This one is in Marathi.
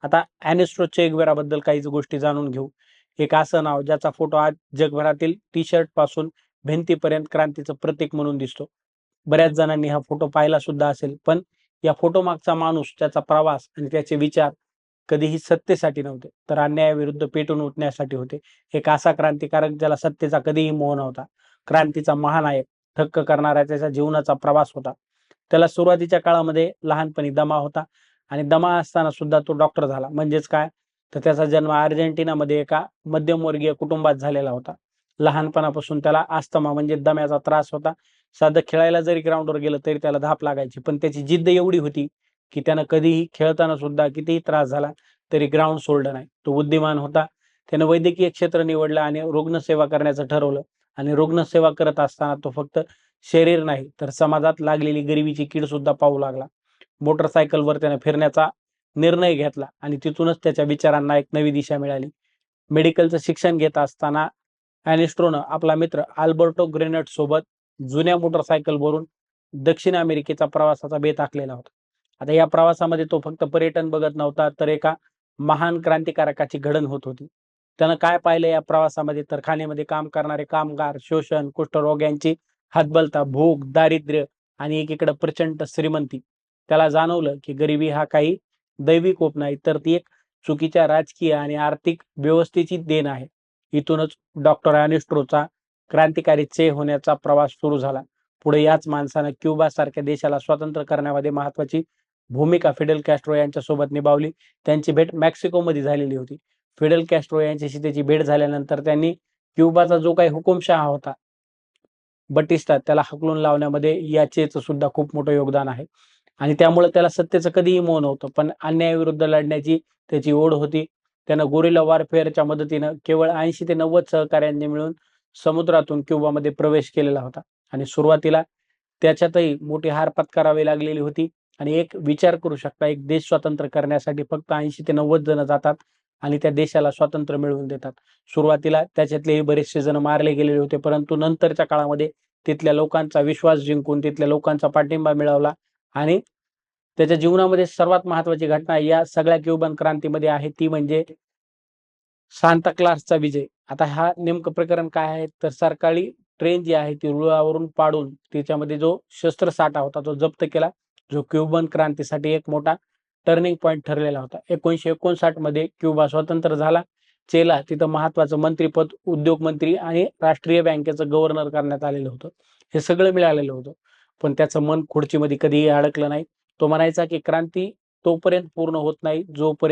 आता ॲनेस्ट्रो चे गेव्हराबद्दल काहीच गोष्टी जाणून घेऊ. एक असं नाव ज्याचा फोटो आज जगभरातील टी-शर्ट पासून भिंतीपर्यंत क्रांतीचं प्रतीक म्हणून दिसतो. बऱ्याच जणांनी हा फोटो पाहिला सुद्धा असेल, पण या फोटो मागचा माणूस, त्याचा प्रवास आणि त्याचे विचार कधीही सत्तेसाठी नव्हते, तर अन्यायाविरुद्ध पेटून उठण्यासाठी होते. एक असा क्रांतिकारक ज्याला सत्तेचा कधीही मोह नव्हता. क्रांतीचा महानायक, थक्क करणारा त्याच्या जीवनाचा प्रवास होता. त्याला सुरुवातीच्या काळामध्ये लहानपणी दमा होता आणि दमा असताना सुद्धा तो डॉक्टर झाला. म्हणजेच काय, तर त्याचा जन्म अर्जेंटिनामध्ये एका मध्यमवर्गीय कुटुंबात झालेला होता. लहानपणापासून त्याला अस्थमा म्हणजे दम्याचा त्रास होता. साधं खेळायला जरी ग्राउंडवर गेलं तरी त्याला धाप लागायची. पण त्याची जिद्द एवढी होती की त्यानं कधीही खेळताना सुद्धा कितीही त्रास झाला तरी ग्राउंड सोडलं नाही. तो बुद्धिमान होता. त्यानं वैद्यकीय क्षेत्र निवडलं आणि रुग्णसेवा करण्याचं ठरवलं. आणि रुग्णसेवा करत असताना तो फक्त शरीर नाही तर समाजात लागलेली गरिबीची कीड सुद्धा पाहू लागला. मोटरसायकलवर त्याने फिरण्याचा निर्णय घेतला आणि तिथूनच त्याच्या विचारांना एक नवी दिशा मिळाली. मेडिकलचं शिक्षण घेत असताना ॲनेस्ट्रोनं आपला मित्र अल्बर्टो ग्रेनेट सोबत जुन्या मोटरसायकलवरून दक्षिण अमेरिकेचा प्रवासाचा बेत आखलेला होता. आता या प्रवासामध्ये तो फक्त पर्यटन बघत नव्हता, तर एका महान क्रांतिकारकाची घडण होत होती. त्यानं काय पाहिलं या प्रवासामध्ये, तर खाणीमध्ये काम करणारे कामगार, शोषण, कुष्ठरोग यांची हतबलता, भूक, दारिद्र्य आणि एकीकडे प्रचंड श्रीमंती. त्याला जाणवलं की गरिबी हा काही दैवी कोप नाही, तर ती एक चुकीच्या राजकीय आणि आर्थिक व्यवस्थेची देण आहे. इथूनच डॉक्टर ॲनेस्ट्रोचा क्रांतिकारी चे होण्याचा प्रवास सुरू झाला. पुढे याच माणसानं क्युबासारख्या देशाला स्वतंत्र करण्यामध्ये महत्वाची भूमिका फिडेल कॅस्ट्रो यांच्यासोबत निभावली. त्यांची भेट मेक्सिकोमध्ये झालेली होती. फिडेल कॅस्ट्रो यांच्याशी त्याची भेट झाल्यानंतर त्यांनी क्युबाचा जो काही हुकुमशहा होता बटिस्टा, त्याला हकलून लावण्यामध्ये या चेचं सुद्धा खूप मोठं योगदान आहे. आणि त्यामुळे त्याला सत्तेचं कधीही मोह नव्हतं, पण अन्यायाविरुद्ध लढण्याची त्याची ओढ होती. त्यानं गोरिला वॉरफेअरच्या मदतीनं केवळ 80 ते 90 सहकाऱ्यांनी मिळून समुद्रातून क्युबामध्ये प्रवेश केलेला होता. आणि सुरुवातीला त्याच्यातही मोठी हार पत्करावी लागलेली होती. आणि एक विचार करू शकता, एक देश स्वतंत्र करण्यासाठी फक्त 80 ते 90 जण जातात आणि त्या देशाला स्वातंत्र्य मिळवून देतात. सुरुवातीला त्याच्यातलेही बरेचसे जण मारले गेलेले होते, परंतु नंतरच्या काळामध्ये तिथल्या लोकांचा विश्वास जिंकून तिथल्या लोकांचा पाठिंबा मिळवला. आणि त्याच्या जीवनामध्ये सर्वात महत्वाची घटना या सगळ्या क्युबन क्रांतीमध्ये आहे, ती म्हणजे सांता क्लासचा विजय. आता हा नेमकं प्रकरण काय आहे, तर सरकारी ट्रेन जी आहे ती रुळावरून पाडून त्याच्यामध्ये जो शस्त्रसाठा होता तो जप्त केला, जो क्युबन क्रांतीसाठी एक मोठा टर्निंग पॉईंट ठरलेला होता. 1959 मध्ये क्युबा स्वतंत्र झाला. चेला तिथं महत्वाचं मंत्रीपद, उद्योगमंत्री आणि राष्ट्रीय बँकेचं गव्हर्नर करण्यात आलेलं होतं. हे सगळं मिळालेलं होतं, पण त्याचं मन खुर्चीमध्ये कधीही अडकलं नाही. तो म्हणायचा की क्रांती तोपर्यंत पूर्ण होत नाही जोपर्यंत